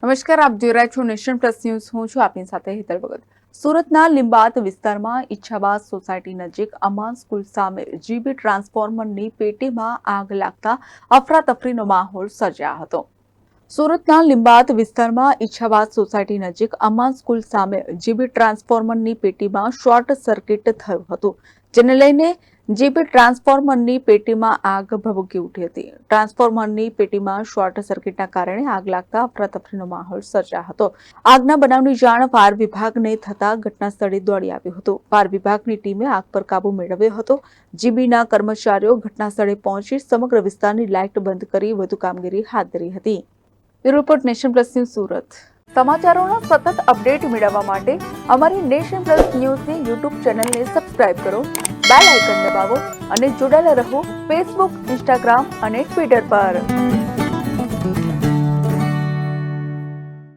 નમસ્કાર, આપ જોઈ રહ્યા છો નેશન પ્લસ ન્યૂઝ. હું છું આપની સાથે હેતલ ભગત. સુરતના લીંબાત વિસ્તારમાં ઈચ્છાબાદ સોસાયટી નજીક અમાન સ્કૂલ સામે જીબી ટ્રાન્સફોર્મરની પેટીમાં આગ લાગતા અફરાતફરીનો માહોલ સર્જાયો હતો. સુરતના લીંબાત વિસ્તારમાં ઈચ્છાબાદ સોસાયટી નજીક અમાન સ્કૂલ સામે જીબી ટ્રાન્સફોર્મરની પેટીમાં શોર્ટ સર્કિટ થયું હતું, જેને લઈને જીબી ટ્રાન્સફોર્મરની પેટીમાં આગ ભભૂકી ઉઠી હતી. ટ્રાન્સફોર્મરની પેટીમાં શોર્ટ સર્કિટના કારણે આગ લાગતા અફરાતફરીનો માહોલ સર્જાયો હતો. આગના બનાવની જાણ ફાયર વિભાગને થતા ઘટના સ્થળે દોડી આવ્યું હતું. ફાયર વિભાગની ટીમે આગ પર કાબુ મેળવ્યો હતો. જીબીના કર્મચારીઓ ઘટના સ્થળે પહોંચી સમગ્ર વિસ્તારની લાઇટ બંધ કરી વધુ કામગીરી હાથ ધરી હતી. Report Nation Plus News Surat. સમાચારોના સતત અપડેટ મેળવવા માટે અમારી નેશન પ્લસ ન્યૂઝની યુટ્યુબ ચેનલને સબસ્ક્રાઇબ કરો, બેલ આઇકન દબાવો અને જોડાયેલા રહો ફેસબુક, ઇન્સ્ટાગ્રામ અને ટ્વિટર પર.